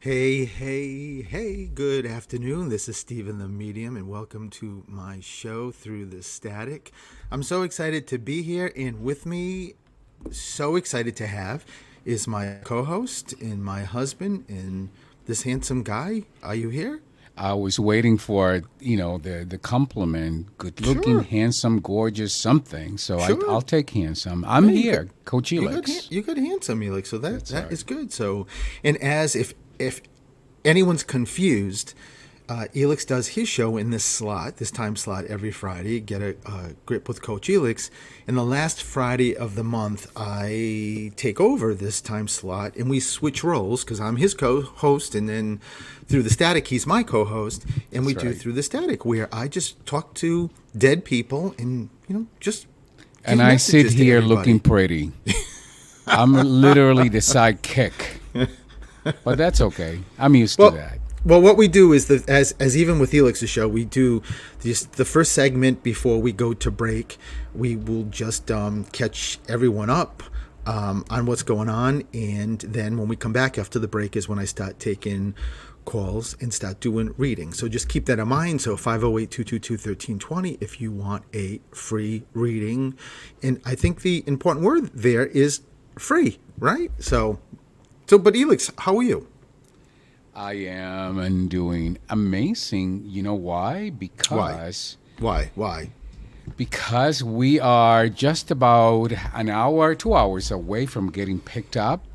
Hey, hey, hey, good afternoon. This is Stephen the Medium, and welcome to my show, Through the Static. I'm so excited to be here, and with me, so excited to have, is my co host and my husband and this handsome guy. Are you here? I was waiting for the compliment, good looking, Sure, handsome, gorgeous, something. So sure. I'll take handsome. I'm Yeah, you got here, Coach Elix. you got handsome, Elix. So that That's that right. is good. So, and as if anyone's confused, Elix does his show in this time slot every Friday. Get a grip with Coach Elix. And the last Friday of the month, I take over this time slot, and we switch roles because I'm his co-host, and then through the static, he's my co-host, and we That's do right. through the static, where I just talk to dead people and just give And I sit messages to here looking everybody. pretty. I'm literally the sidekick, but that's okay. I'm used to Well, that. well, what we do is that as even with Elix's show, we do the first segment before we go to break. We will just catch everyone up on what's going on, and then when we come back after the break is when I start taking calls and start doing reading. So just keep that in mind. So 508-222-1320 if you want a free reading. And I think the important word there is free, right? So but Elix, how are you? I am and doing amazing. You know why? Why? Why? Because we are just about an hour, 2 hours away from getting picked up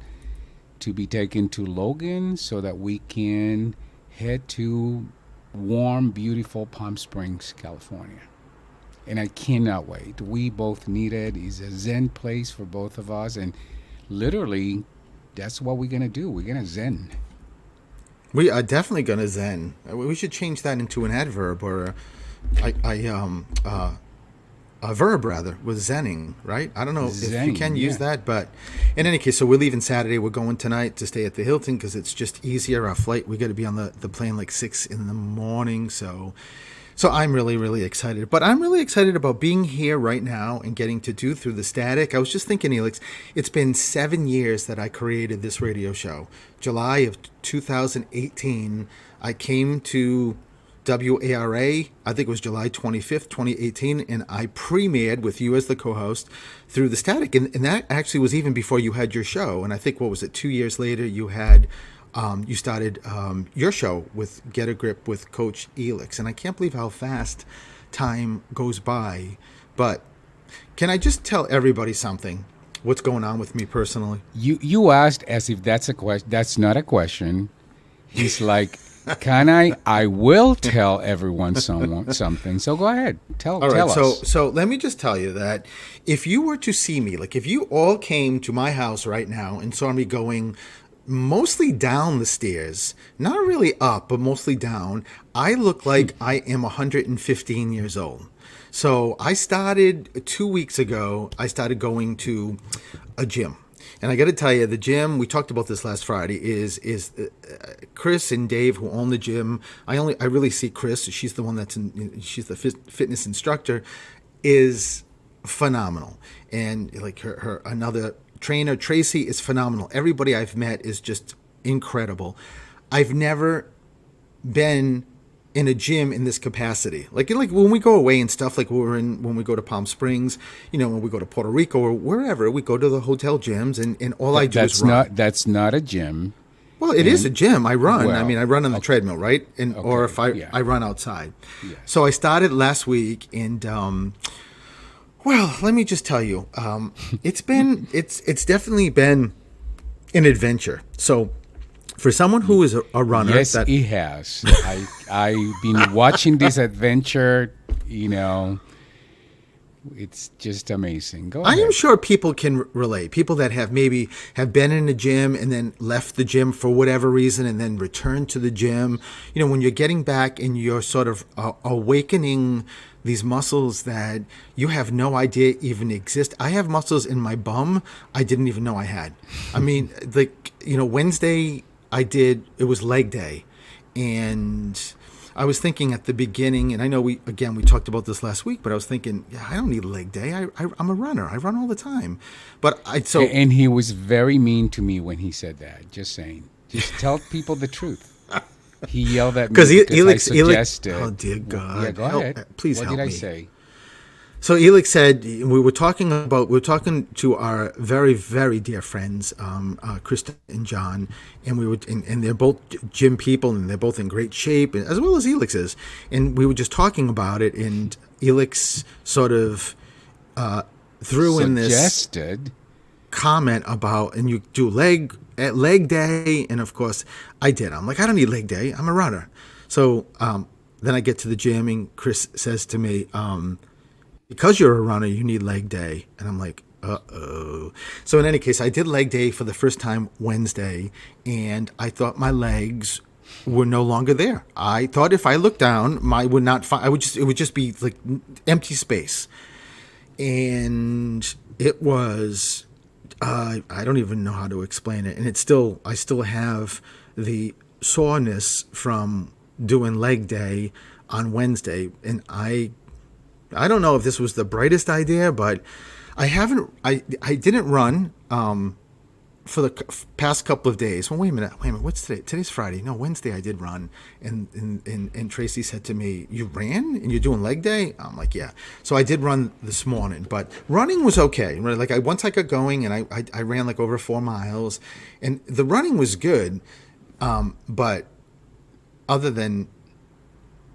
to be taken to Logan so that we can head to warm, beautiful Palm Springs, California. And I cannot wait. We both need it. It's a zen place for both of us. And literally, that's what we're going to do. We're going to zen. We are definitely gonna zen. We should change that into an adverb or a verb rather with zenning, right? I don't know if you Zen, can use yeah. that, but in any case, so we're leaving Saturday. We're going tonight to stay at the Hilton because it's just easier. Our flight, we got to be on the plane like 6 in the morning. So I'm really, really excited. But I'm really excited about being here right now and getting to do through the static. I was just thinking, Elix, it's been 7 years that I created this radio show. July of 2018, I came to WARA, I think it was July 25th, 2018, and I premiered with you as the co-host through the static. And that actually was even before you had your show. And I think, what was it, 2 years later, you started your show with Get a Grip with Coach Elix. And I can't believe how fast time goes by. But can I just tell everybody something? What's going on with me personally? You asked as if that's a question. That's not a question. He's like, can I? I will tell everyone something. So go ahead. All right, Tell so us. so let me just tell you that if you were to see me, like if you all came to my house right now and saw me going mostly down the stairs, not really up, but mostly down, I look like I am 115 years old. So I started 2 weeks ago, I started going to a gym. And I got to tell you, the gym, we talked about this last Friday, is Chris and Dave who own the gym. I really see Chris. She's the one she's the fitness instructor, is phenomenal. And like her another trainer, Tracy, is phenomenal. Everybody I've met is just incredible. I've never been in a gym in this capacity. Like when we go away and stuff, like when we go to Palm Springs, when we go to Puerto Rico or wherever, we go to the hotel gyms and all I do is run. That's not a gym. Well, it is a And gym. I run. I mean, well, I run on the okay, treadmill, right? And or okay, if I yeah, I run outside. yes. So I started last week, and well, let me just tell you, it's definitely been an adventure. So for someone who is a runner, Yes, that it has. I've been watching this adventure. You know, it's just amazing. Go I am ahead. sure people can relate. People that have been in a gym and then left the gym for whatever reason and then returned to the gym. When you're getting back and you're sort of awakening these muscles that you have no idea even exist. I have muscles in my bum I didn't even know I had. I mean, Wednesday it was leg day, and I was thinking at the beginning, and I know we talked about this last week, but I was thinking, yeah, I don't need leg day. I'm a runner. I run all the time. But And he was very mean to me when he said that. Just saying. Just tell people the truth. He yelled at me Because because I Elix, suggested. oh dear God, Yeah, go ahead. Please what help did I me. say? So Elix said we were talking to our very very dear friends, Krista and John, and and they're both gym people and they're both in great shape, as well as Elix is, and we were just talking about it, and Elix sort of threw in this Suggested. comment about, and you do leg day, and of course I did. I'm like, I don't need leg day. I'm a runner. So then I get to the gym, and Chris says to me, because you're a runner, you need leg day. And I'm like, uh-oh. So in any case, I did leg day for the first time Wednesday, and I thought my legs were no longer there. I thought if I looked down, it would just be like empty space. And it was, I don't even know how to explain it. And I still have the soreness from doing leg day on Wednesday. And I don't know if this was the brightest idea, but I didn't run for the past couple of days. Well, wait a minute. What's today? Today's Friday. No, Wednesday I did run. And Tracy said to me, you ran and you're doing leg day? I'm like, yeah. So I did run this morning, but running was okay. Like once I got going, and I ran like over 4 miles, and the running was good. But other than,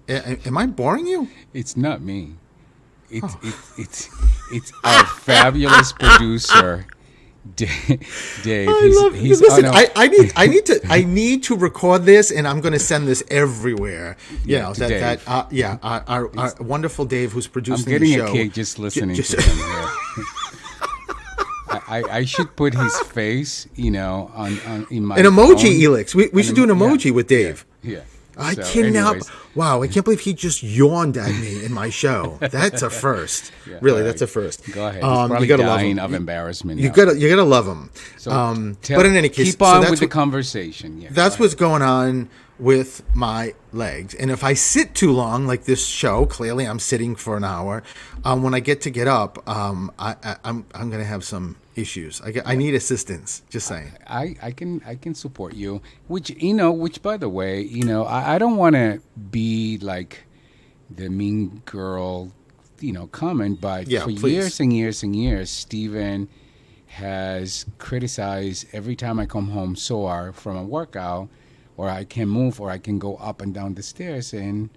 am I boring you? It's not me. It's our fabulous producer, Dave. Listen, I need to record this, and I'm going to send this everywhere. Our wonderful Dave, who's producing the show. I'm getting a kick just listening to him here. I should put his face, in my an emoji, phone. Elix. We should do an emoji with Dave. Yeah. I cannot. Wow, I can't believe he just yawned at me in my show. That's a first. Really, that's a first. Go ahead. He's probably you gotta dying love him. of embarrassment. You gotta love him. So but in any case, keep on with the conversation. Yeah, that's what's going on with my legs. And if I sit too long, like this show, clearly I'm sitting for an hour. When I get up, I'm gonna have some issues. I need assistance. Just saying. I can support you. Which by the way, I don't want to be like the mean girl, comment, but for years and years and years, Steven has criticized every time I come home sore from a workout, or I can move, or I can go up and down the stairs, and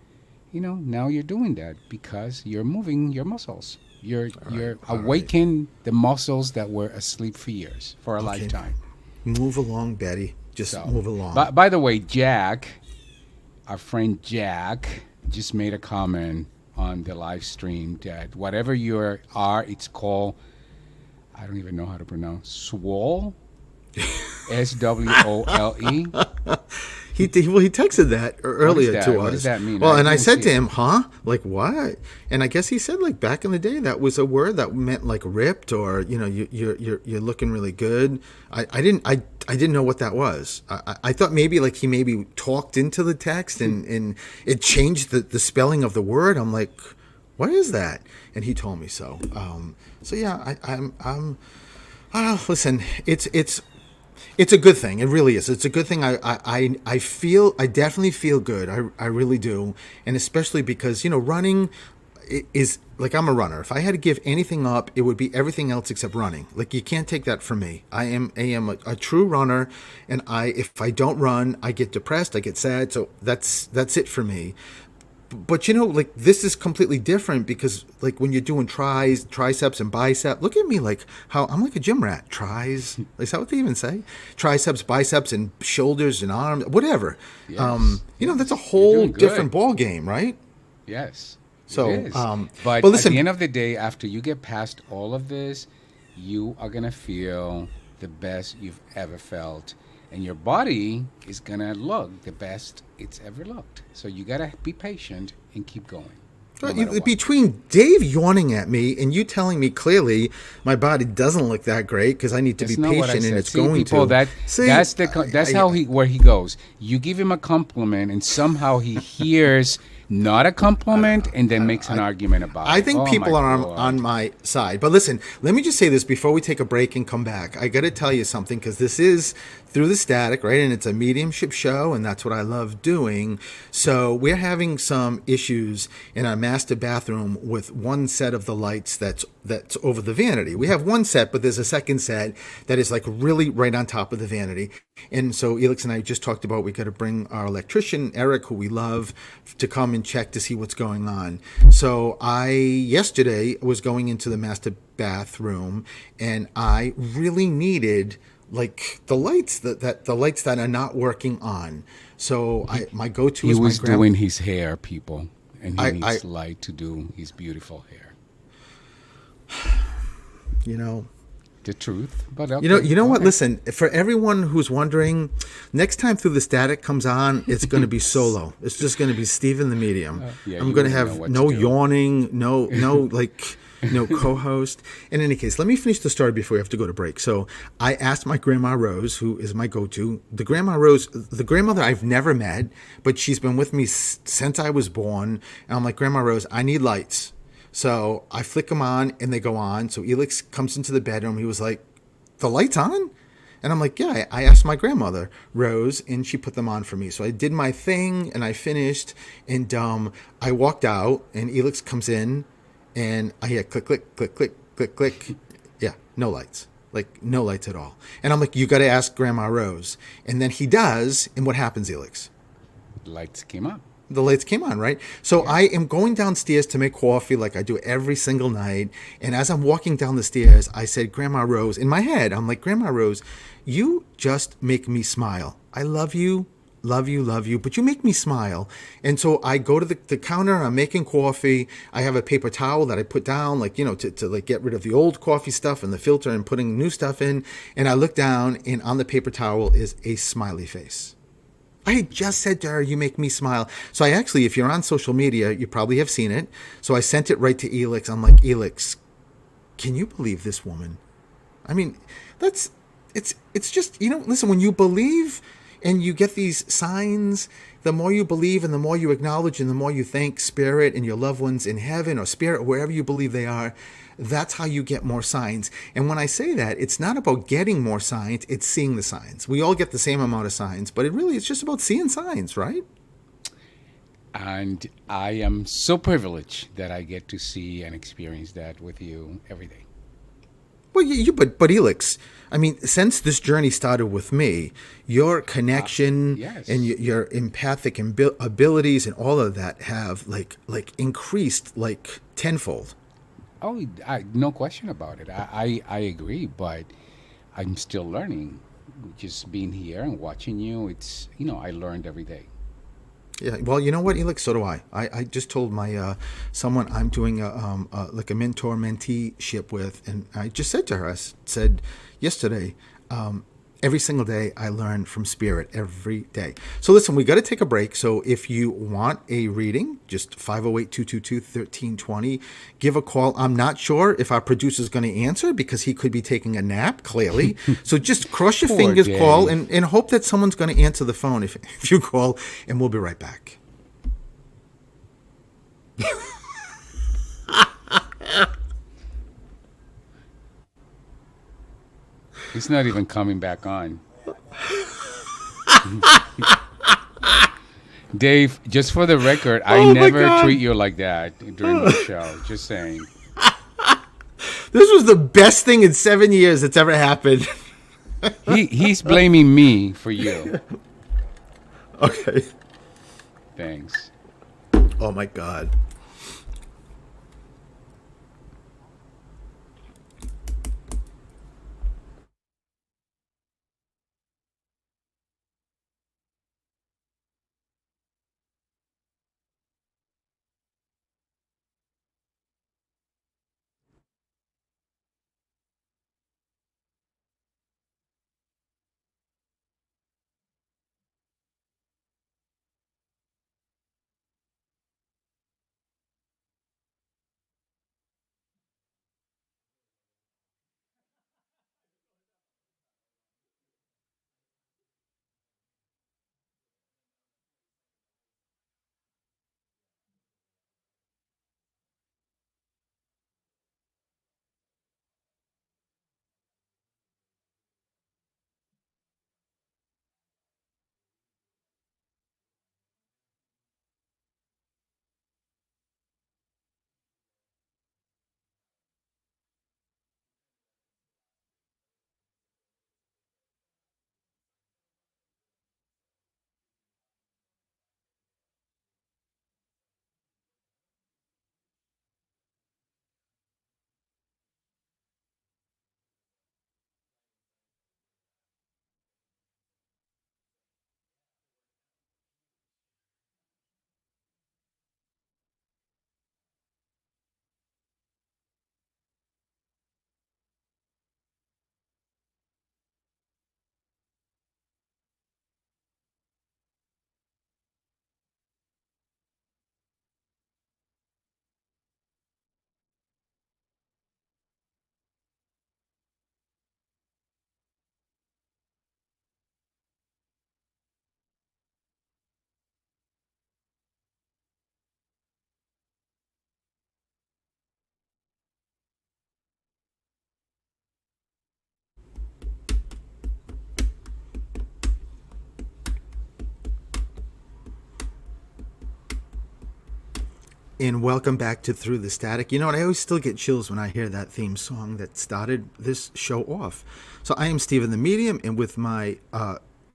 now you're doing that because you're moving your muscles. You're awakening the muscles that were asleep for years, for a lifetime. Move along, Betty. Just move along. By the way, Jack, our friend Jack, just made a comment on the live stream that whatever you are, it's called, I don't even know how to pronounce, swole, SWOLE. He texted that earlier to us. What does that mean? Well, and I said to him, huh? Like what? And I guess he said like back in the day that was a word that meant like ripped, or you're looking really good. I didn't know what that was. I thought maybe like he maybe talked into the text and it changed the spelling of the word. I'm like, what is that? And he told me so. So yeah, I'm listen, it's a good thing. It really is. It's a good thing. I definitely feel good. I really do. And especially because, running is like, I'm a runner. If I had to give anything up, it would be everything else except running. Like, you can't take that from me. I am a true runner. And if I don't run, I get depressed. I get sad. So that's it for me. But like this is completely different because like when you're doing triceps and biceps, look at me, like how I'm like a gym rat. Is that what they even say? Triceps, biceps, and shoulders and arms, whatever. Yes. That's a whole different ball game, right? Yes. So, but listen, at the end of the day, after you get past all of this, you are gonna feel the best you've ever felt. And your body is going to look the best it's ever looked. So you got to be patient and keep going. Between Dave yawning at me and you telling me clearly my body doesn't look that great because I need to be patient and it's going to. That's how where he goes. You give him a compliment and somehow he hears Not a compliment, and I then don't makes an know. argument about I it. think Oh my people are God. on my side. But listen, let me just say this before we take a break and come back. I got to tell you something because this is through the static, right? And it's a mediumship show, and that's what I love doing. So we're having some issues in our master bathroom with one set of the lights that's over the vanity. We have one set, but there's a second set that is like really right on top of the vanity. And so Elix and I just talked about we got to bring our electrician Eric, who we love, to come and check to see what's going on. So I yesterday was going into the master bathroom, and I really needed like the lights that the lights that are not working on. So He I my go to he is my was grand. doing his hair, people, and he I needs light to do his beautiful hair. you know The truth, but You okay, know go what? ahead. Listen, for everyone who's wondering, next time Through the Static comes on, it's going to be solo. It's just going to be Steven the Medium. Yeah, I'm you going to wouldn't know have what to no do. yawning, no co-host. In any case, let me finish the story before we have to go to break. So I asked my grandma Rose, who is my go-to, the grandma Rose, the grandmother I've never met, but she's been with me since I was born. And I'm like, Grandma Rose, I need lights. So I flick them on and they go on. So Elix comes into the bedroom. He was like, the lights on? And I'm like, yeah, I asked my grandmother, Rose, and she put them on for me. So I did my thing and I finished. And I walked out, and Elix comes in, and I hear click, click, click, click, click, click. Yeah, no lights. Like, no lights at all. And I'm like, you got to ask Grandma Rose. And then he does. And what happens, Elix? Lights came up. The lights came on, right? So I Yes. am going downstairs to make coffee like I do every single night. And as I'm walking down the stairs, I said, Grandma Rose, in my head, I'm like, Grandma Rose, you just make me smile. I love you, love you, but you make me smile. And so I go to the counter, I'm making coffee. I have a paper towel that I put down, like, to like get rid of the old coffee stuff and the filter and putting new stuff in. And I look down, and on the paper towel is a smiley face. I had just said to her, you make me smile. So I actually, if you're on social media, you probably have seen it. So I sent it right to Elix. I'm like, Elix, can you believe this woman? I mean, that's it's just, listen, when you believe and you get these signs, the more you believe and the more you acknowledge and the more you thank spirit and your loved ones in heaven or spirit, wherever you believe they are, that's how you get more signs. And when I say that, it's not about getting more signs, it's seeing the signs. We all get the same amount of signs, but it's just about seeing signs, right? And I am so privileged that I get to see and experience that with you every day. Well, but Elix, I mean, since this journey started with me, your connection and Yes. your empathic abilities and all of that have like increased like tenfold. Oh, no question about it. I agree, but I'm still learning. Just being here and watching you, I learned every day. Yeah, well, you know what, Elix? So do I. I just told my someone I'm doing like a mentor mentee ship with, and I just said to her, said yesterday, every single day I learn from spirit every day. So listen, we got to take a break. So if you want a reading, just 508-222-1320, give a call. I'm not sure if our producer is going to answer because he could be taking a nap, clearly. So just cross your Poor fingers, call, Dave. and hope that someone's going to answer the phone if you call, and we'll be right back. He's not even coming back on. Dave, just for the record, I Oh my never treat God. you like that during my show. Just saying. This was the best thing in 7 years that's ever happened. He's blaming me for you. Okay. Thanks. Oh my God. and welcome back to Through the Static. You know what? I always still get chills when I hear that theme song that started this show off. So I am Stephen the Medium, and with my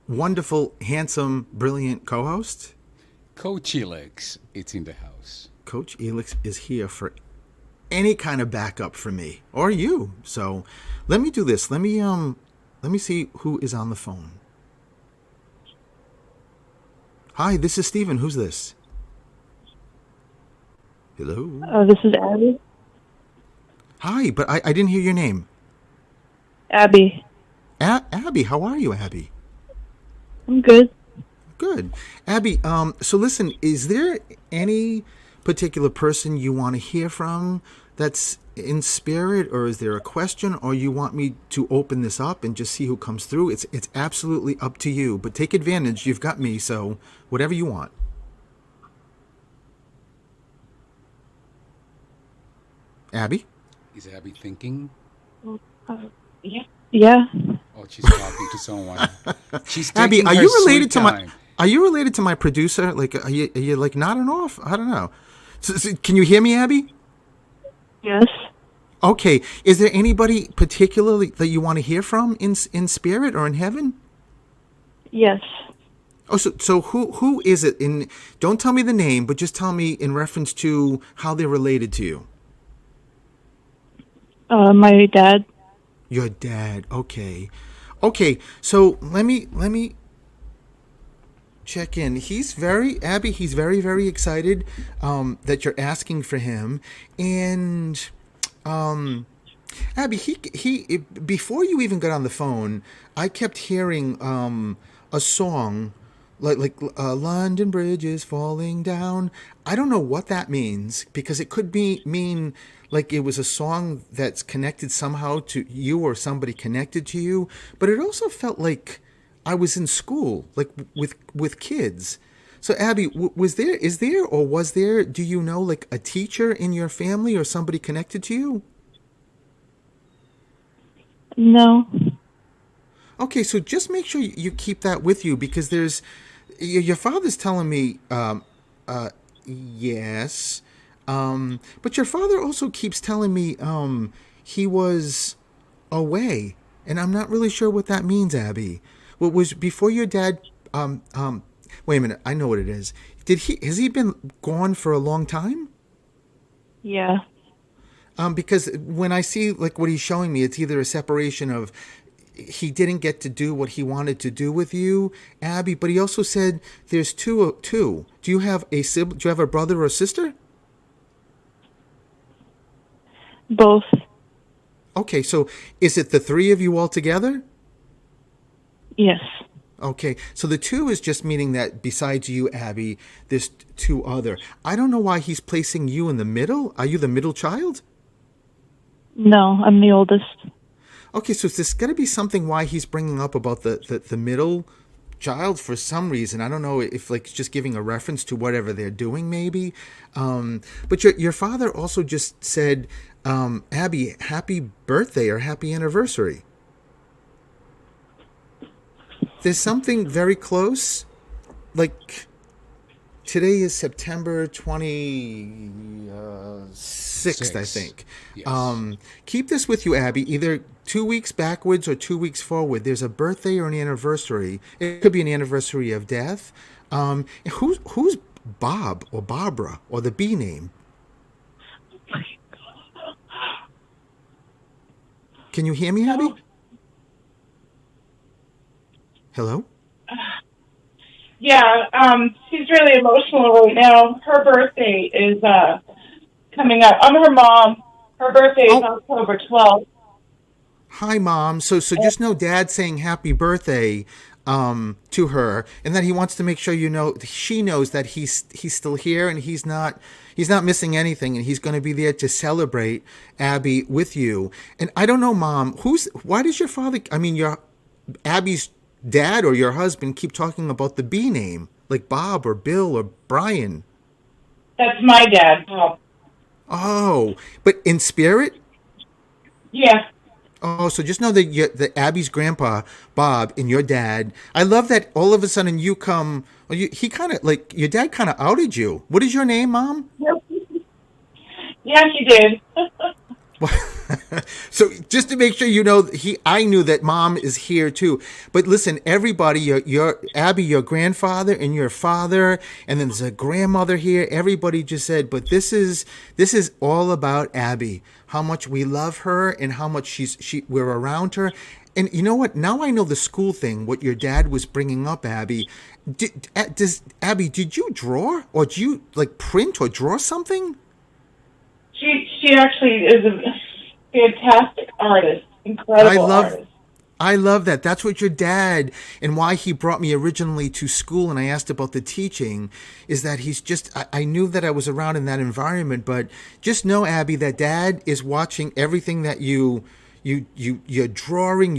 wonderful, handsome, brilliant co-host, Coach Elix, it's in the house. Coach Elix is here for any kind of backup for me or you. So let me do this. Let me see who is on the phone. Hi, this is Stephen. Who's this? Hello? This is Abby. Hi, but I didn't hear your name. Abby. Abby, how are you, Abby? I'm good. Good. Abby, so listen, is there any particular person you want to hear from that's in spirit, or is there a question, or you want me to open this up and just see who comes through? It's absolutely up to you, but take advantage. You've got me, so whatever you want. Abby? Is Abby thinking? Yeah. Oh, she's talking to someone. She's Abby, taking are her you related sweet to time. Are you related to my producer? Like, are you like nodding off? I don't know. So, can you hear me, Abby? Yes. Okay. Is there anybody particularly that you want to hear from in spirit or in heaven? Yes. Oh, so who is it? Don't tell me the name, but just tell me in reference to how they're related to you. My dad. Your dad. Okay. So let me check in. He's very very excited that you're asking for him. And Abby, he before you even got on the phone, I kept hearing a song like London Bridge is falling down. I don't know what that means, because it could mean like it was a song that's connected somehow to you or somebody connected to you, but it also felt like I was in school, like with kids. So Abby, was there, do you know, like a teacher in your family or somebody connected to you? No. Okay, so just make sure you keep that with you, because your father's telling me, yes, but your father also keeps telling me he was away, and I'm not really sure what that means, Abby. What was before your dad? Wait a minute, I know what it is. Has he been gone for a long time? Yeah. Because when I see like what he's showing me, it's either a separation of he didn't get to do what he wanted to do with you, Abby, but he also said there's two. Do you have a sibling? Do you have a brother or a sister? Both. Okay, so is it the three of you all together? Yes. Okay, so the two is just meaning that besides you, Abby, there's two other. I don't know why he's placing you in the middle. Are you the middle child? No, I'm the oldest. Okay, so there's got to be something why he's bringing up about the middle child for some reason. I don't know if like just giving a reference to whatever they're doing, maybe. But your father also just said, Abby, happy birthday or happy anniversary. There's something very close, like today is September 26th, I think. Yes. Keep this with you, Abby, either 2 weeks backwards or 2 weeks forward. There's a birthday or an anniversary. It could be an anniversary of death. Who's Bob or Barbara or the B name? Can you hear me, Abby? Hello? Yeah, she's really emotional right now. Her birthday is coming up. I'm her mom. Her birthday is October 12th. Hi, Mom. So just know Dad's saying happy birthday to her, and that he wants to make sure she knows that he's still here and he's not missing anything, and he's going to be there to celebrate Abby with you. And I don't know, Mom, why does your father, your Abby's dad or your husband keep talking about the B name, like Bob or Bill or Brian? That's my dad. Oh, but in spirit? Yeah. Oh, so just know that Abby's grandpa, Bob, and your dad. I love that all of a sudden you come. He kind of like your dad kind of outed you. What is your name, Mom? Yeah, she did. So just to make sure you know, I knew that mom is here too. But listen, everybody, your Abby, your grandfather and your father, and then there's a grandmother here. Everybody just said, but this is all about Abby. How much we love her and how much we're around her. And you know what? Now I know the school thing. What your dad was bringing up, Abby. Abby, did you draw or do you like print or draw something? She actually is a fantastic artist, incredible artist. I love that. That's what your dad and why he brought me originally to school. And I asked about the teaching is that he's just, I knew that I was around in that environment, but just know, Abby, that dad is watching everything that you're drawing.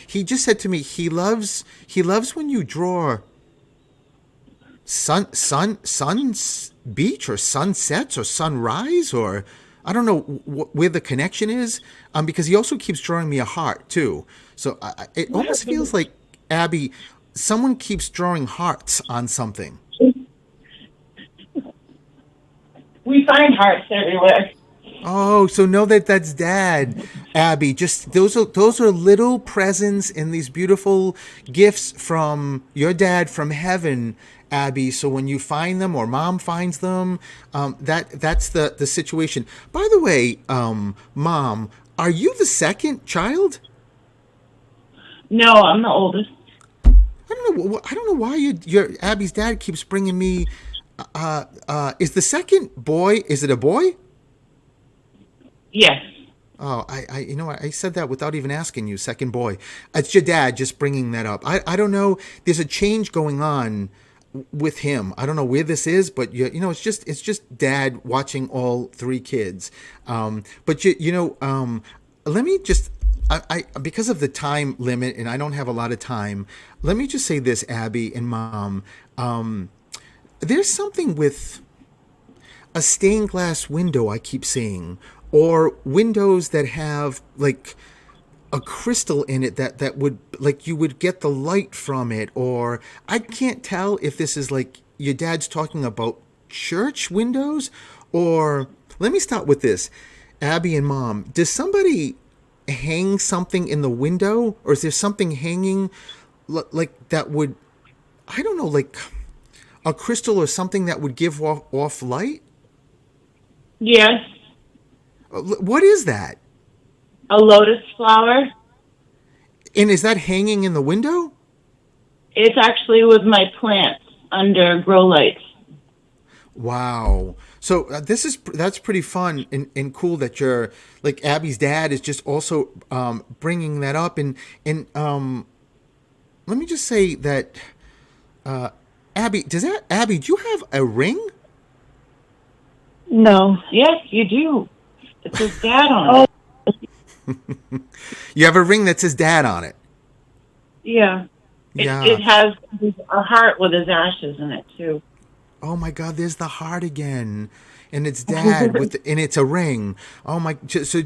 He just said to me, he loves when you draw sun's beach or sunsets or sunrise, or I don't know where the connection is, because he also keeps drawing me a heart too. So it almost feels like, Abby, someone keeps drawing hearts on something. We find hearts everywhere. Oh, so know that that's Dad, Abby. Just those are little presents and these beautiful gifts from your dad from heaven, Abby. So when you find them or Mom finds them, that's the situation. By the way, Mom, are you the second child? No, I'm the oldest. I don't know why your Abby's dad keeps bringing me. Is the second boy? Is it a boy? Yes. Oh, I said that without even asking you. Second boy. It's your dad just bringing that up. I don't know. There's a change going on with him. I don't know where this is, but it's just dad watching all three kids. But let me just. I because of the time limit, and I don't have a lot of time. Let me just say this, Abby and Mom. There's something with a stained glass window I keep seeing, or windows that have like a crystal in it that would, like, you would get the light from it, or I can't tell if this is like your dad's talking about church windows, or let me start with this, Abby and Mom. Does somebody hang something in the window, or is there something hanging like that would, I don't know, like a crystal or something that would give off light? Yes. What is that? A lotus flower. And is that hanging in the window? It's actually with my plants under grow lights. Wow. So that's pretty fun and cool that you're, like, Abby's dad is just also bringing that up. And let me just say that, Abby, do you have a ring? No. Yes, you do. It says Dad on it. You have a ring that says Dad on it. Yeah. Yeah. It has a heart with his ashes in it, too. Oh my God, there's the heart again. And it's Dad and it's a ring. Oh my, so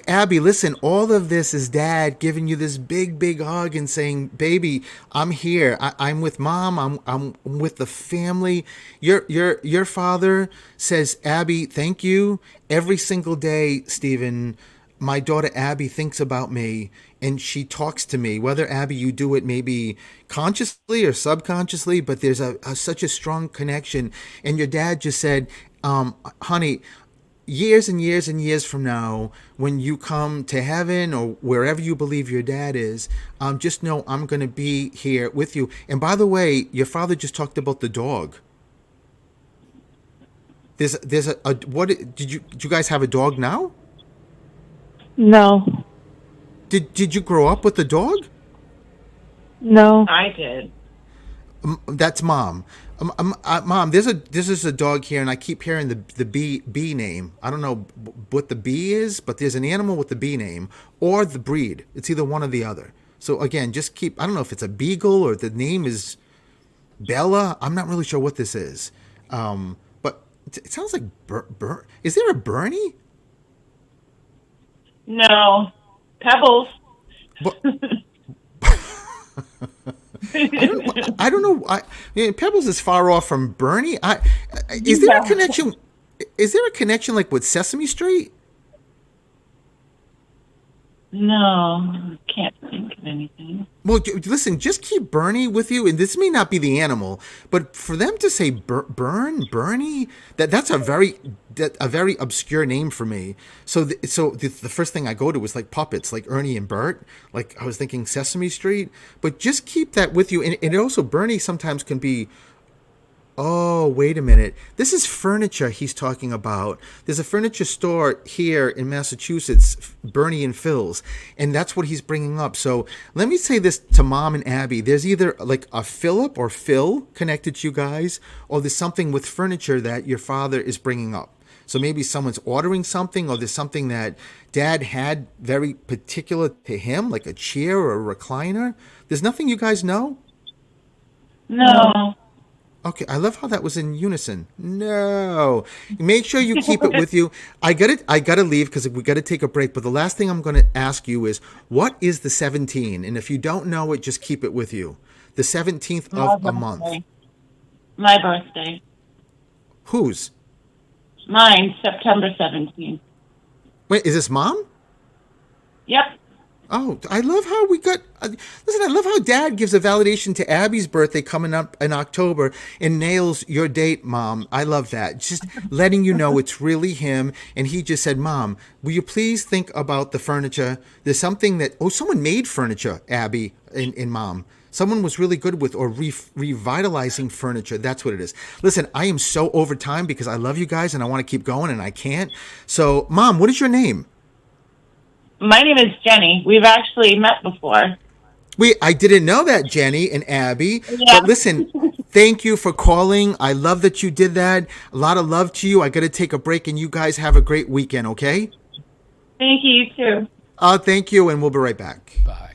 Abby, listen, all of this is Dad giving you this big, big hug and saying, baby, I'm here. I'm with Mom. I'm with the family. Your father says, Abby, thank you. Every single day, Stephen, my daughter Abby thinks about me and she talks to me. Whether, Abby, you do it maybe consciously or subconsciously, but there's such a strong connection. And your dad just said, honey, years and years and years from now, when you come to heaven or wherever you believe your dad is, just know I'm going to be here with you. And by the way, your father just talked about the dog. There's what did you guys have a dog now? No. Did you grow up with the dog? No. I did. That's Mom. Mom, this is a dog here, and I keep hearing the bee name. I don't know what the bee is, but there's an animal with the bee name or the breed. It's either one or the other. So again, just keep. I don't know if it's a beagle or the name is Bella. I'm not really sure what this is, but it sounds like Is there a Bernie? No. Pebbles. I don't know. Pebbles is far off from Bernie. Is there a connection? Is there a connection like with Sesame Street? No, can't think of anything. Well, listen, just keep Bernie with you, and this may not be the animal, but for them to say Bernie, that's a very obscure name for me. So, the first thing I go to is like puppets, like Ernie and Bert. Like I was thinking Sesame Street, but just keep that with you, and also Bernie sometimes can be. Oh, wait a minute. This is furniture he's talking about. There's a furniture store here in Massachusetts, Bernie and Phil's, and that's what he's bringing up. So let me say this to Mom and Abby. There's either like a Philip or Phil connected to you guys, or there's something with furniture that your father is bringing up. So maybe someone's ordering something, or there's something that Dad had very particular to him, like a chair or a recliner. There's nothing you guys know? No. Okay, I love how that was in unison. No, make sure you keep it with you. I gotta leave because we gotta take a break. But the last thing I'm gonna ask you is, what is the 17? And if you don't know it, just keep it with you. The 17th My of a month. birthday. My birthday. Whose? Mine, September 17th. Wait, is this Mom? Yep. Oh, I love how we got. Listen, I love how Dad gives a validation to Abby's birthday coming up in October and nails your date, Mom. I love that. Just letting you know it's really him. And he just said, Mom, will you please think about the furniture? There's something that, oh, someone made furniture, Abby and Mom. Someone was really good with or revitalizing furniture. That's what it is. Listen, I am so over time because I love you guys and I want to keep going and I can't. So, Mom, what is your name? My name is Jenny. We've actually met before. I didn't know that, Jenny and Abby. Yeah. But listen, thank you for calling. I love that you did that. A lot of love to you. I got to take a break, and you guys have a great weekend, okay? Thank you, you too. Thank you, and we'll be right back. Bye.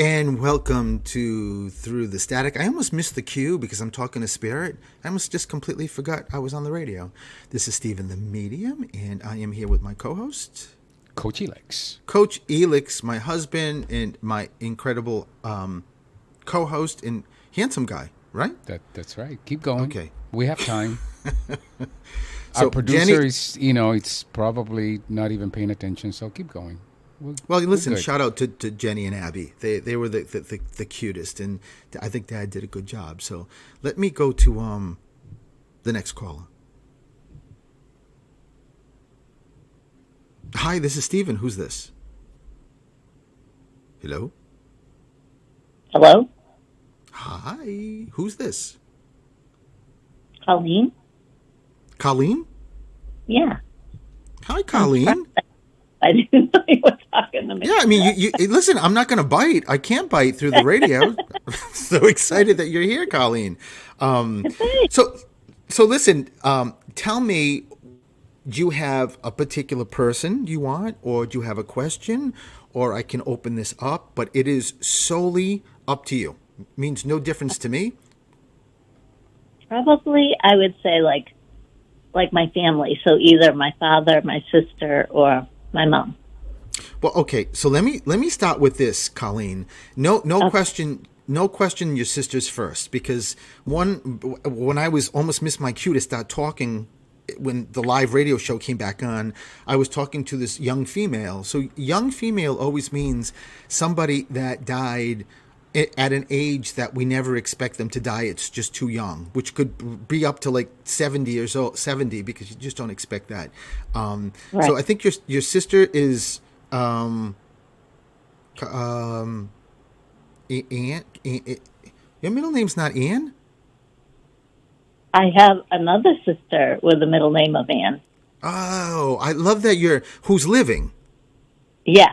And welcome to Through the Static. I almost missed the cue because I'm talking to Spirit. I almost just completely forgot I was on the radio. This is Stephen the Medium, and I am here with my co-host, Coach Elix. Coach Elix, my husband and my incredible co-host and handsome guy, right? That's right. Keep going. Okay. We have time. So, Our producer Jenny- is, it's probably not even paying attention, so keep going. Well, listen, We're good. shout out to Jenny and Abby. They were the cutest, and I think Dad did a good job. So let me go to the next caller. Hi, this is Stephen. Who's this? Hello? Hello? Hi. Who's this? Colleen? Colleen? Yeah. Hi, Colleen. I didn't know you were talking to me. Yeah, I mean, you listen, I'm not going to bite. I can't bite through the radio. So excited that you're here, Colleen. So listen, tell me, do you have a particular person you want, or do you have a question, or I can open this up, but it is solely up to you. It means no difference to me. Probably, I would say like my family. So either my father, my sister, or my mom. Well, okay. So let me start with this, Colleen. No question. No question. Your sister's first, because when I was almost missed my cue to start talking when the live radio show came back on, I was talking to this young female. So young female always means somebody that died at an age that we never expect them to die. It's just too young, which could be up to like 70 years old, 70, because you just don't expect that. Right. So I think your sister is Ann. Your middle name's not Ann? I have another sister with the middle name of Ann. Oh, I love that who's living. Yes.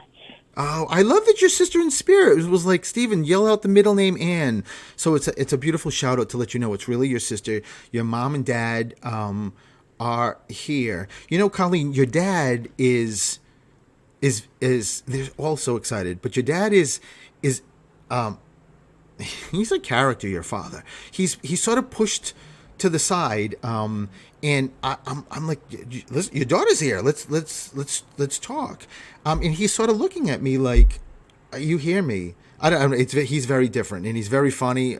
Oh, I love that your sister in spirit was like, Stephen, yell out the middle name Ann. So it's a beautiful shout out to let you know it's really your sister. Your mom and dad are here. You know, Colleen, your dad is they're all so excited, but your dad is he's a character, your father. He's sort of pushed to the side, and I'm like, listen, your daughter's here. Let's talk. And he's sort of looking at me like, you hear me? I don't. He's very different, and he's very funny.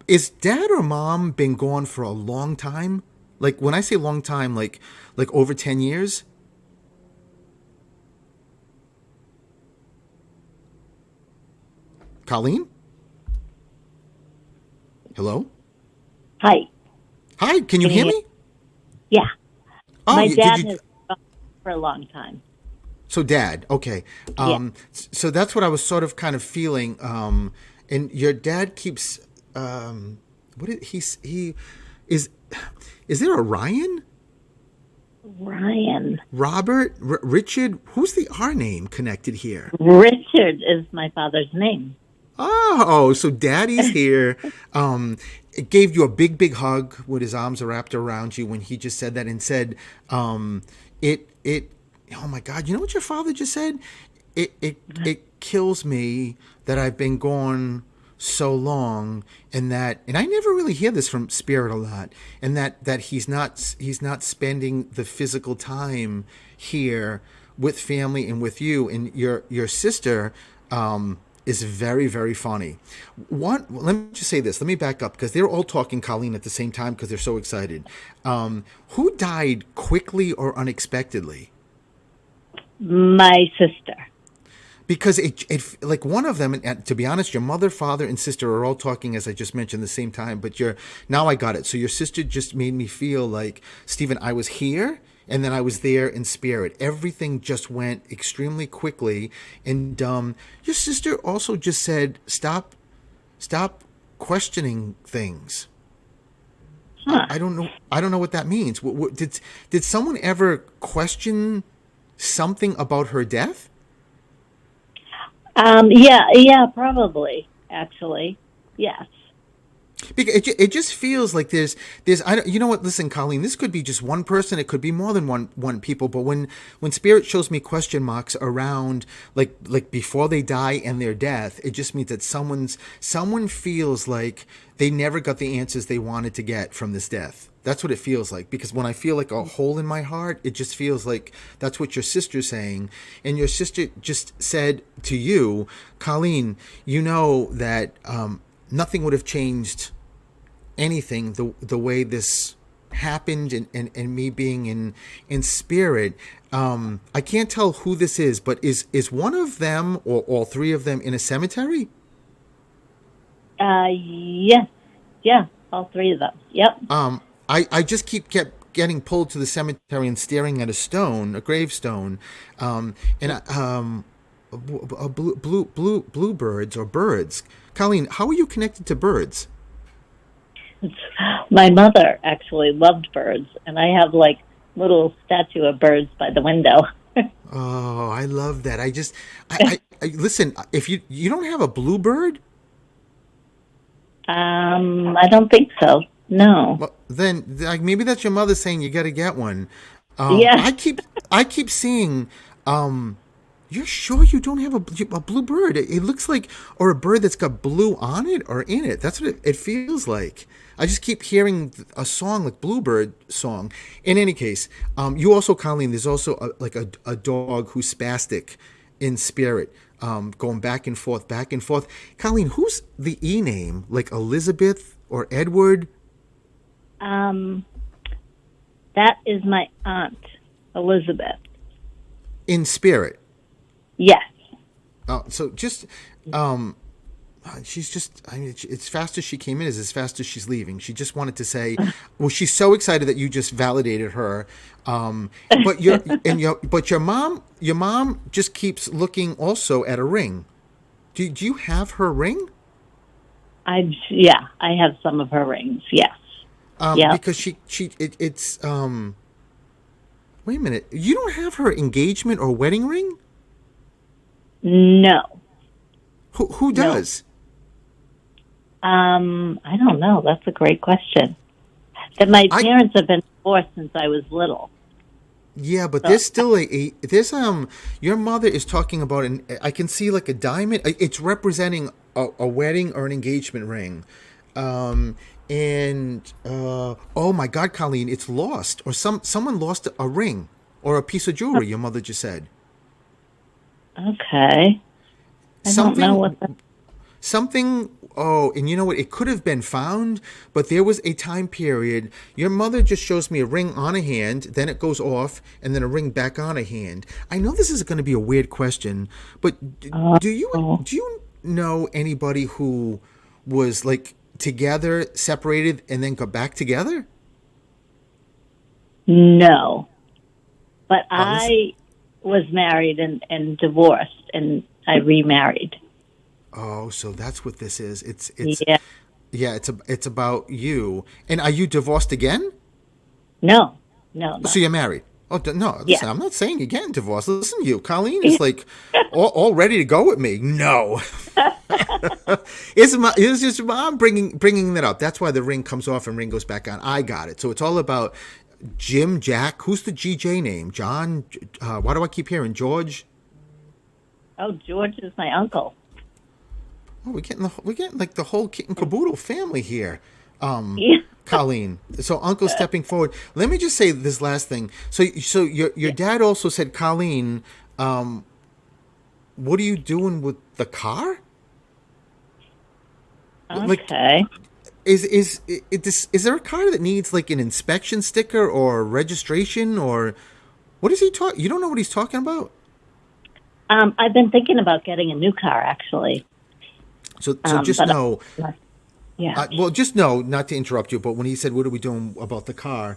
Is dad or mom been gone for a long time? Like when I say long time, like over 10 years. Colleen? Hello? Hi. Hi, can you hear me? Yeah. Oh, my did dad you- has been gone for a long time. So dad, okay. So that's what I was sort of kind of feeling. And your dad keeps, he is there a Ryan? Ryan. Robert? Richard? Who's the R name connected here? Richard is my father's name. Oh, so daddy's here. It gave you a big hug with his arms wrapped around you when he just said that and said, oh my God, you know what your father just said? It kills me that I've been gone so long, and I never really hear this from Spirit a lot, and that he's not spending the physical time here with family and with you, and your sister is very, very funny. Let me just say this. Let me back up, because they're all talking, Colleen, at the same time because they're so excited. Who died quickly or unexpectedly? My sister. Because it like one of them, and to be honest, your mother, father, and sister are all talking, as I just mentioned, at the same time. But now I got it. So your sister just made me feel like, Stephen, I was here, and then I was there in spirit. Everything just went extremely quickly. And your sister also just said, stop questioning things. Huh. I don't know what that means. Did someone ever question something about her death? Yeah, probably, actually. Yes. Because it just feels like there's I don't, you know what? Listen, Colleen, this could be just one person. It could be more than one people. But when spirit shows me question marks around like before they die and their death, it just means that someone feels like they never got the answers they wanted to get from this death. That's what it feels like. Because when I feel like a hole in my heart, it just feels like that's what your sister's saying. And your sister just said to you, Colleen, you know that nothing would have changed anything the way this happened and me being in spirit. I can't tell who this is, but is one of them or all three of them in a cemetery? Yes. Yeah, all three of them. Yep. I just kept getting pulled to the cemetery and staring at a gravestone, bluebirds or birds. Colleen, how are you connected to birds? My mother actually loved birds, and I have like little statue of birds by the window. Oh, I love that. I listen. If you don't have a bluebird, I don't think so. No. well, then like maybe that's your mother saying you got to get one. Yeah. I keep seeing. You're sure you don't have a bluebird? It looks like, or a bird that's got blue on it or in it. That's what it feels like. I just keep hearing a song like Bluebird song. In any case, you also, Colleen, there's also a dog who's spastic in spirit, going back and forth, back and forth. Colleen, who's the E name? Like Elizabeth or Edward? That is my aunt, Elizabeth. In spirit. Yes. So just, she's just, I mean, it's fast as she came in is as fast as she's leaving. She just wanted to say, well, she's so excited that you just validated her. But your mom just keeps looking also at a ring. Do you have her ring? I have some of her rings. Yes. Because it's wait a minute. You don't have her engagement or wedding ring? No. Who does? I don't know. That's a great question. That my parents have been divorced since I was little. Yeah, but there's still there's your mother is talking about I can see like a diamond. It's representing a wedding or an engagement ring. Oh my God, Colleen, it's lost, or someone lost a ring or a piece of jewelry. Your mother just said. Okay. I don't know what something. Oh, and you know what? It could have been found, but there was a time period. Your mother just shows me a ring on a hand, then it goes off, and then a ring back on a hand. I know this is going to be a weird question, but do you know anybody who was like together, separated, and then got back together? No, but I was married and divorced, and I remarried. Oh, so that's what this is. It's it's about you. And are you divorced again? No. So you're married. Oh no! Listen, Yeah. I'm not saying you're getting divorced. Listen, you, Colleen is like all ready to go with me. No, it's just mom bringing that up. That's why the ring comes off and ring goes back on. I got it. So it's all about Jim, Jack. Who's the GJ name? John. Why do I keep hearing George? Oh, George is my uncle. Oh, we're getting like the whole kit and caboodle family here. Yeah. Colleen. So Uncle stepping forward. Let me just say this last thing. So your dad also said, Colleen, what are you doing with the car? Okay. Is there a car that needs like an inspection sticker or registration, or what is he talking? You don't know what he's talking about? I've been thinking about getting a new car, actually. So just know. Yeah. Well, just know, not to interrupt you, but when he said, "What are we doing about the car?"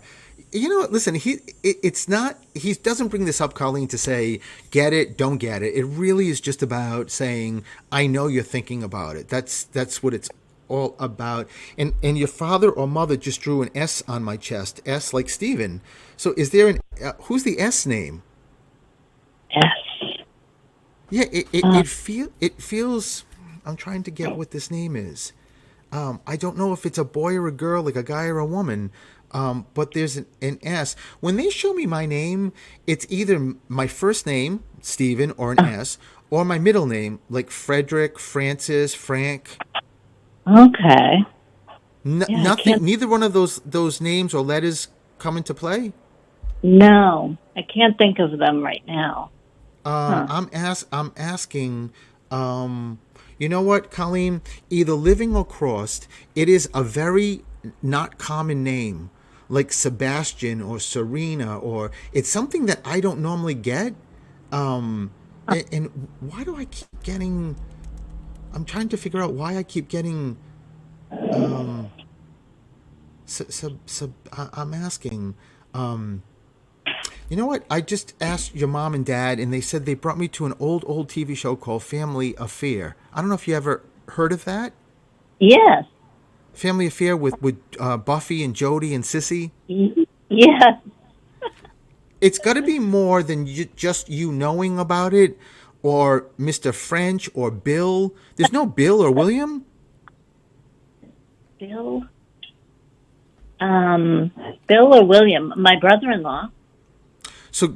You know what? Listen, it's not. He doesn't bring this up, Colleen, to say get it, don't get it. It really is just about saying, "I know you're thinking about it." That's what it's all about. And your father or mother just drew an S on my chest, S like Stephen. So is there who's the S name? S. Yeah, it feels. I'm trying to get what this name is. I don't know if it's a boy or a girl, like a guy or a woman. But there's an S. When they show me my name, it's either my first name, Stephen, or an S, or my middle name, like Frederick, Francis, Frank. Okay. Yeah, I Nothing. can't. Neither one of those names or letters come into play. No, I can't think of them right now. Huh. I'm asking. You know what, Colleen? Either living or crossed, it is a very not common name, like Sebastian or Serena, or it's something that I don't normally get. And why do I keep getting? I'm trying to figure out why I keep getting. I'm asking. You know what? I just asked your mom and dad, and they said they brought me to an old TV show called Family Affair. I don't know if you ever heard of that. Yes. Family Affair with Buffy and Jody and Sissy. Yes. It's got to be more than just you knowing about it, or Mr. French or Bill. There's no Bill or William. Bill. Bill or William, my brother-in-law. So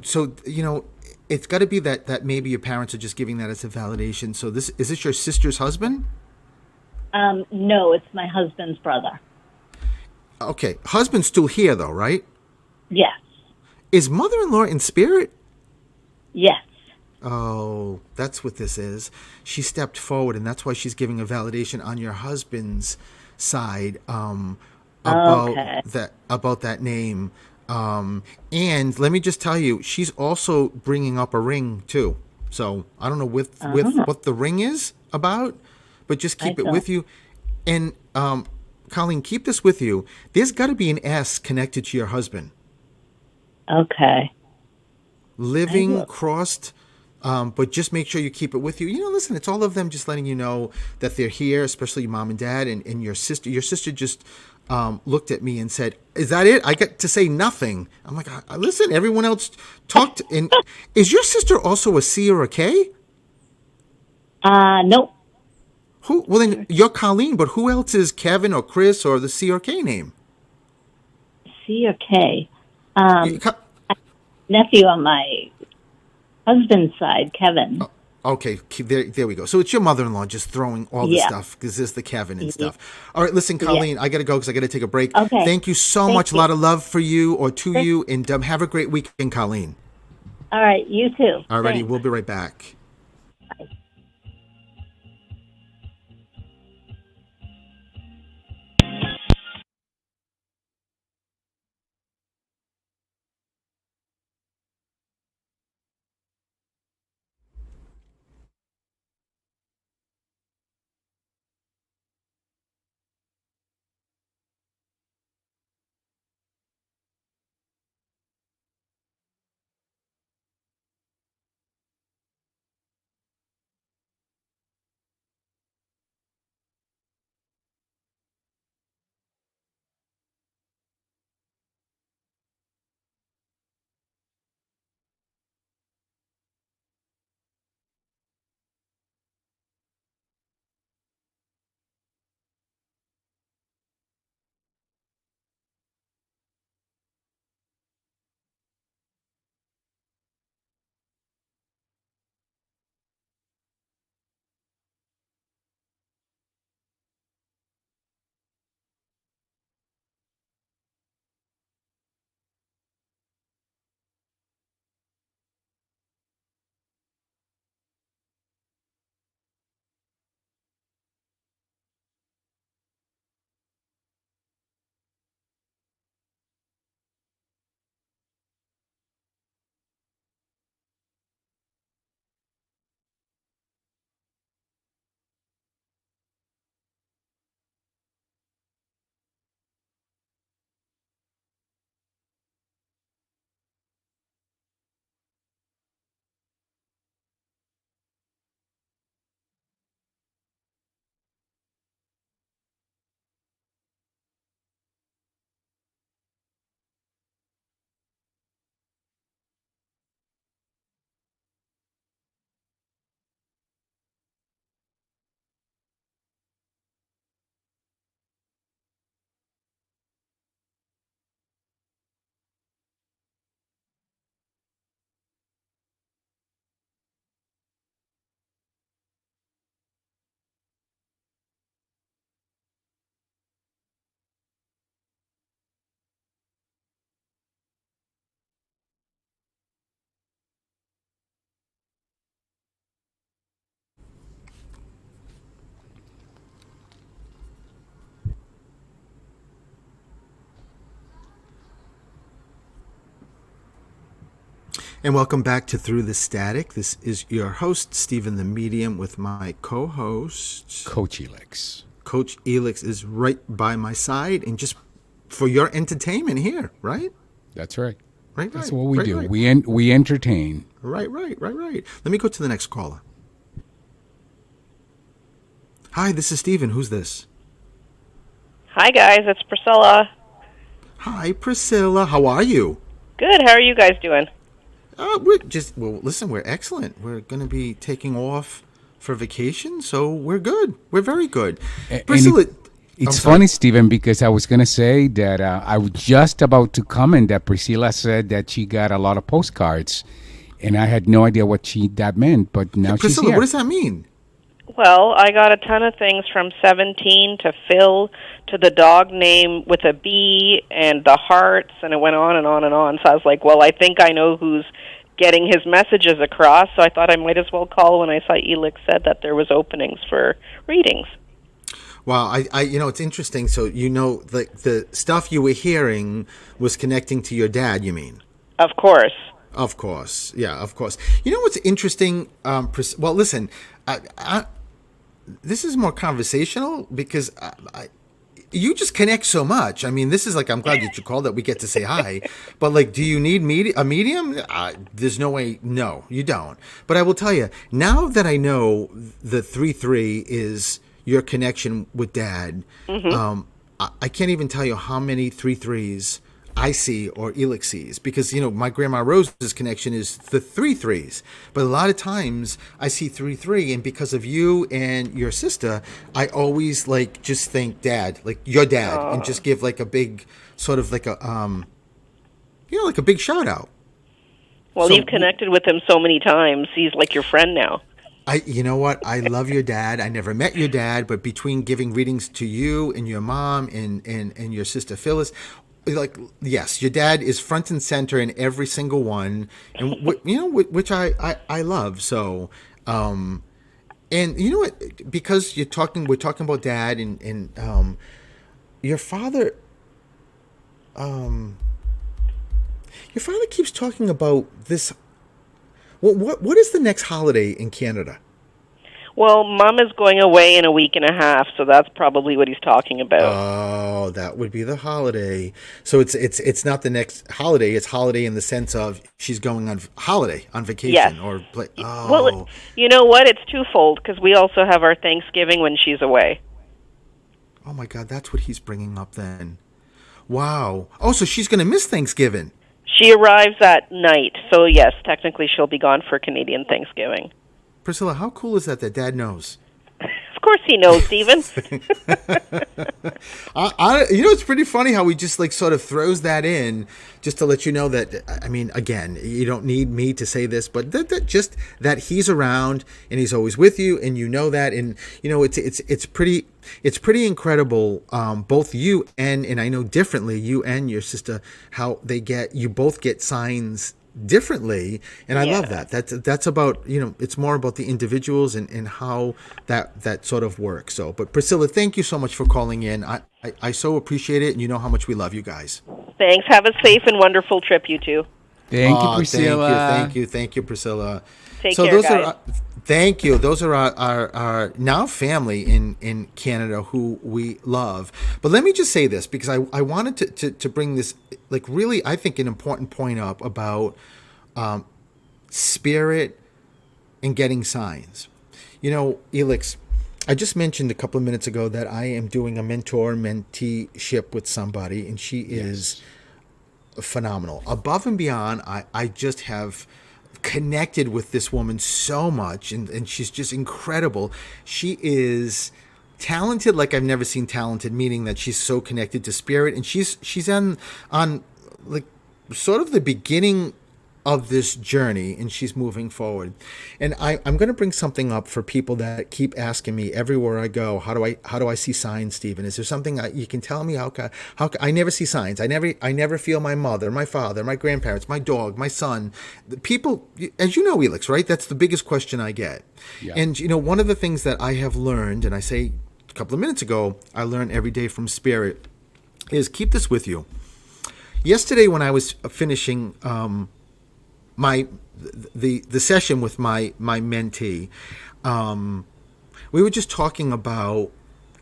it's got to be that maybe your parents are just giving that as a validation. So this your sister's husband? No, it's my husband's brother. Okay, husband's still here though, right? Yes. Is mother-in-law in spirit? Yes. Oh, that's what this is. She stepped forward, and that's why she's giving a validation on your husband's side about Okay. that name. And let me just tell you, she's also bringing up a ring too. So I don't know with what the ring is about, but just I keep it don't. with you. And Colleen, keep this with you. There's got to be an S connected to your husband. Okay. I Living will. crossed, but just make sure you keep it with you. Listen, it's all of them just letting you know that they're here, especially your mom and dad and your sister. Your sister just looked at me and said, "Is that it?" I get to say nothing. I'm like, listen, everyone else talked. And is your sister also a C or a K? Nope. Who? Well, then you're Colleen, but who else is Kevin or Chris or the C or K name? C or K. You- Co- Nephew on my husband's side, Kevin. Okay, there we go. So it's your mother-in-law just throwing all the Yeah. stuff because there's the Kevin and Yeah. stuff. All right, listen, Yeah. Colleen, I got to go because I got to take a break. Okay. Thank you so Thank much. A you. lot of love for you or to Thank- you, and have a great weekend, Colleen. All right. You too. Alrighty, Thanks. we'll be right back. And welcome back to Through the Static. This is your host, Stephen the Medium, with my co-host, Coach Elix. Coach Elix is right by my side, and just for your entertainment here, right? That's right. Right, That's right, what we right, do. right. We entertain. Right. Let me go to the next caller. Hi, this is Stephen. Who's this? Hi, guys. It's Priscilla. Hi, Priscilla. How are you? Good. How are you guys doing? Listen, we're excellent. We're going to be taking off for vacation, so we're good. We're very good. Priscilla, it's funny, Stephen, because I was going to say that I was just about to comment that Priscilla said that she got a lot of postcards, and I had no idea what that meant, but now she's Priscilla, here. what does that mean? Well, I got a ton of things from 17 to Phil to the dog name with a B and the hearts, and it went on and on and on. So I was like, well, I think I know who's getting his messages across, so I thought I might as well call when I saw Elix said that there was openings for readings. Wow, it's interesting. So, the stuff you were hearing was connecting to your dad, you mean? Of course. Of course. Yeah, of course. You know what's interesting? Well, listen, this is more conversational because you just connect so much. I mean, this is like, I'm glad that you called that we get to say hi. But, like, do you need a medium? There's no way. No, you don't. But I will tell you, now that I know the 3-3 is your connection with Dad, I can't even tell you how many 3-3s I see or Elix sees, because my grandma Rose's connection is the 3-3s, but a lot of times I see 3-3, and because of you and your sister, I always just think Dad, like your dad, and just give like a big sort of like a like a big shout out. Well, you've connected with him so many times. He's like your friend now. You know what? I love your dad. I never met your dad, but between giving readings to you and your mom and your sister Phyllis, yes, your dad is front and center in every single one, and which I love. So, and you know what? Because we're talking about Dad and your father. Your father keeps talking about this. What is the next holiday in Canada? Well, Mom is going away in a week and a half, so that's probably what he's talking about. Oh, that would be the holiday. So it's not the next holiday. It's holiday in the sense of she's going on holiday, on vacation, yes. or play. Oh. Well, you know what? It's twofold, because we also have our Thanksgiving when she's away. Oh my God, that's what he's bringing up then. Wow. Oh, so she's going to miss Thanksgiving. She arrives at night, so yes, technically she'll be gone for Canadian Thanksgiving. Priscilla, how cool is that Dad knows? Of course he knows, Stephen. It's pretty funny how he just sort of throws that in just to let you know that, I mean, again, you don't need me to say this, but that he's around and he's always with you, and you know that, and it's pretty incredible. Both you and I know differently, you and your sister, how you both get signs differently, and I love that. That's about, it's more about the individuals and how that sort of works. So, but Priscilla, thank you so much for calling in. I so appreciate it, and you know how much we love you guys. Thanks. Have a safe and wonderful trip, you two. Thank you, Priscilla. Thank you, Priscilla. Take care, guys. Thank you. Those are our now family in Canada who we love. But let me just say this, because I wanted to bring this, really, I think, an important point up about spirit and getting signs. Elix, I just mentioned a couple of minutes ago that I am doing a mentor-mentee-ship with somebody, and she is phenomenal. Above and beyond, I just have connected with this woman so much, and she's just incredible. She is talented like I've never seen talented, meaning that she's so connected to spirit, and she's on sort of the beginning of this journey, and she's moving forward. And I'm going to bring something up for people that keep asking me everywhere I go, how do I see signs, Stephen? Is there something you can tell me? How I never see signs. I never feel my mother, my father, my grandparents, my dog, my son. The people, as you know, Elix, right? That's the biggest question I get. Yeah. And one of the things that I have learned, and I say a couple of minutes ago, I learn every day from spirit, is keep this with you. Yesterday when I was finishing my the session with my mentee, we were just talking about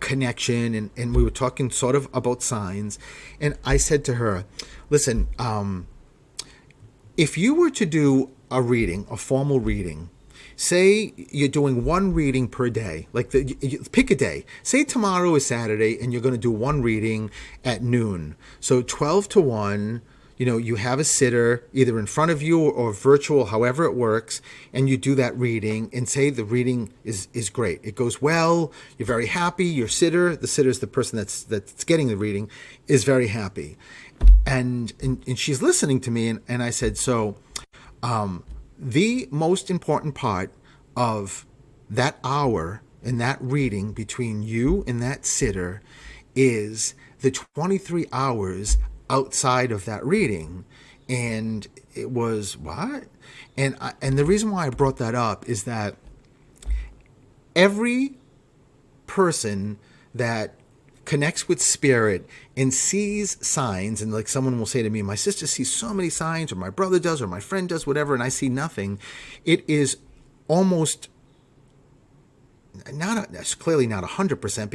connection, and we were talking sort of about signs, and I said to her, listen, if you were to do a reading, a formal reading, say you're doing one reading per day, like pick a day. Say tomorrow is Saturday and you're going to do one reading at noon. So 12 to 1, you have a sitter either in front of you or virtual, however it works, and you do that reading and say the reading is great. It goes well. You're very happy. Your sitter, the sitter is the person that's getting the reading, is very happy. And she's listening to me, and I said, so the most important part of that hour and that reading between you and that sitter is the 23 hours outside of that reading. And it was, what? And the reason why I brought that up is that every person that connects with spirit and sees signs, and like someone will say to me, my sister sees so many signs, or my brother does, or my friend does, whatever, and I see nothing, it is almost it's clearly not 100%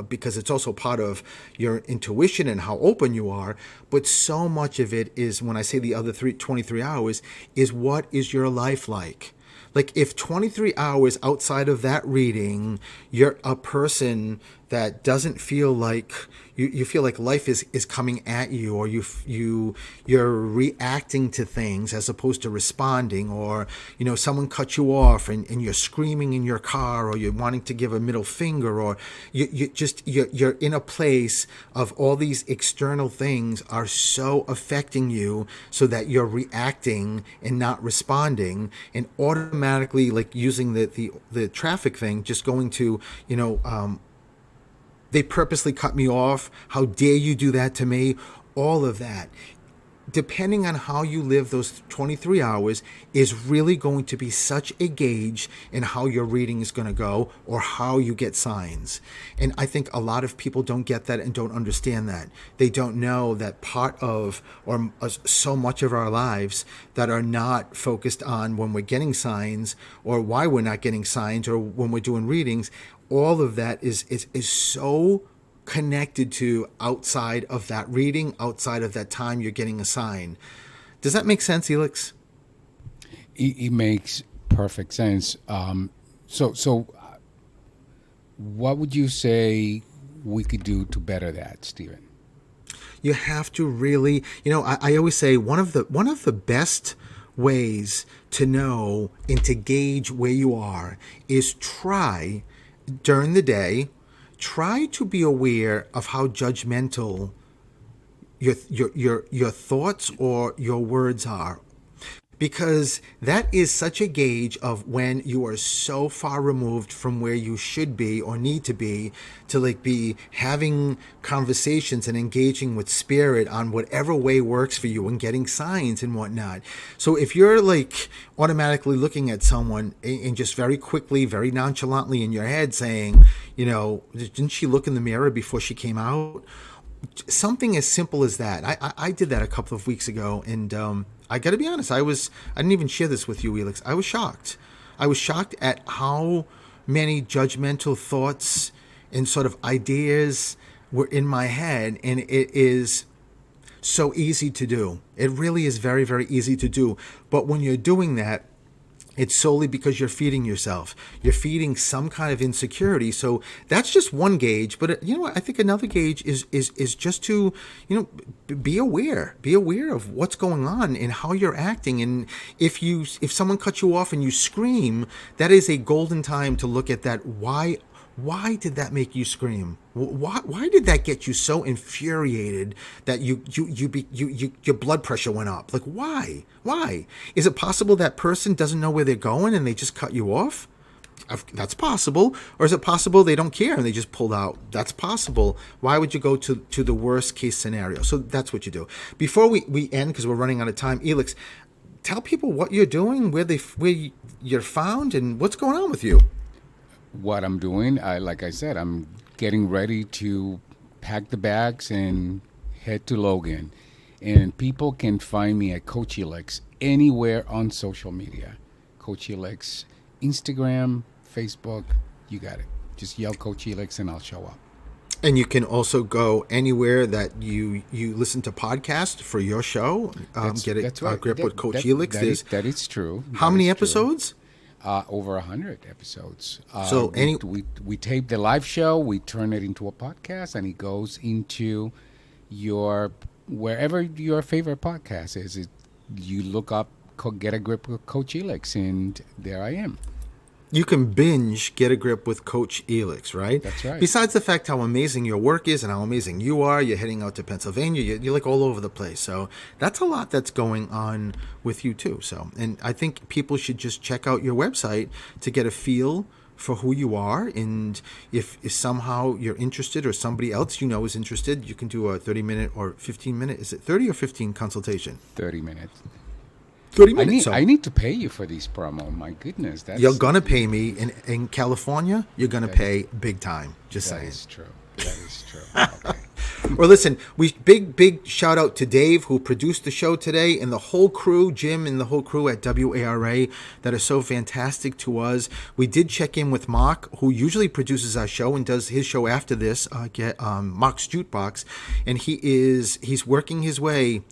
because it's also part of your intuition and how open you are, but so much of it is, when I say the other 23 hours, is what is your life like? Like if 23 hours outside of that reading, you're a person that doesn't feel like you feel like life is coming at you, or you're reacting to things as opposed to responding, or someone cut you off and you're screaming in your car, or you're wanting to give a middle finger, or you're in a place of all these external things are so affecting you so that you're reacting and not responding, and automatically, like using the traffic thing, just going to they purposely cut me off. How dare you do that to me? All of that. Depending on how you live those 23 hours is really going to be such a gauge in how your reading is going to go, or how you get signs. And I think a lot of people don't get that and don't understand that. They don't know that part of, or so much of our lives that are not focused on when we're getting signs, or why we're not getting signs, or when we're doing readings, all of that is so connected to outside of that reading, outside of that time you're getting a sign. Does that make sense, Elix? It makes perfect sense. So what would you say we could do to better that, Stephen? You have to really, I always say one of the best ways to know and to gauge where you are is try during the day, try to be aware of how judgmental your thoughts or your words are, because that is such a gauge of when you are so far removed from where you should be or need to be to like be having conversations and engaging with spirit on whatever way works for you and getting signs and whatnot. So if you're like automatically looking at someone and just very quickly, very nonchalantly in your head saying, didn't she look in the mirror before she came out? Something as simple as that. I did that a couple of weeks ago, and I got to be honest, I didn't even share this with you, Elix. I was shocked. I was shocked at how many judgmental thoughts and sort of ideas were in my head, and it is so easy to do. It really is very, very easy to do. But when you're doing that, it's solely because you're feeding yourself. You're feeding some kind of insecurity. So that's just one gauge. But you know what? I think another gauge is just to, be aware. Be aware of what's going on and how you're acting. And if someone cuts you off and you scream, that is a golden time to look at that. Why did that make you scream? Why did that get you so infuriated that your blood pressure went up? Like, why? Why? Is it possible that person doesn't know where they're going and they just cut you off? That's possible. Or is it possible they don't care and they just pulled out? That's possible. Why would you go to the worst case scenario? So that's what you do. Before we end, because we're running out of time, Elix, tell people what you're doing, where you're found, and what's going on with you. What I'm doing, like I said, I'm getting ready to pack the bags and head to Logan. And people can find me at Coach Elix anywhere on social media. Coach Helix, Instagram, Facebook, you got it. Just yell Coach Helix and I'll show up. And you can also go anywhere that you listen to podcasts for your show. Get it, that's right. Grip with Coach Helix. That is true. How many episodes? Over 100 episodes. So we tape the live show, we turn it into a podcast, and it goes into your wherever your favorite podcast is. You look up Get a Grip with Coach Helix, and there I am. You can binge Get a Grip with Coach Helix, right? That's right. Besides the fact how amazing your work is and how amazing you are, you're heading out to Pennsylvania, you're like all over the place. So that's a lot that's going on with you too. So, and I think people should just check out your website to get a feel for who you are. And if somehow you're interested or somebody else you know is interested, you can do a 30-minute or 15-minute, is it 30 or 15 consultation? 30 minutes. 30 minutes. I need to pay you for these promo. My goodness, you're gonna pay me in California. You're gonna pay big time. Just saying. That is true. That is true. Okay. Well, listen, big shout out to Dave who produced the show today, and the whole crew, Jim and the whole crew at WARA that are so fantastic to us. We did check in with Mark, who usually produces our show and does his show after this. Mark's Jukebox, and he's working his way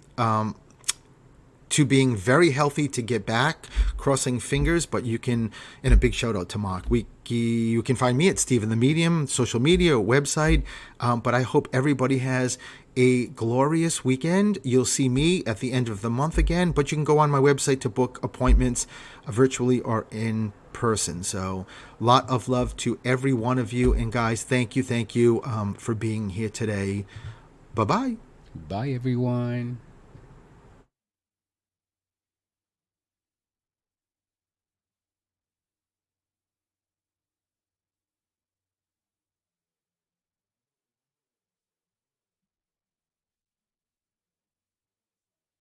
to being very healthy to get back, crossing fingers, but you can, and a big shout out to Mark. You can find me at Stephen the Medium, social media, website, but I hope everybody has a glorious weekend. You'll see me at the end of the month again, but you can go on my website to book appointments virtually or in person. So lot of love to every one of you, and guys, thank you for being here today. Bye-bye. Bye, everyone.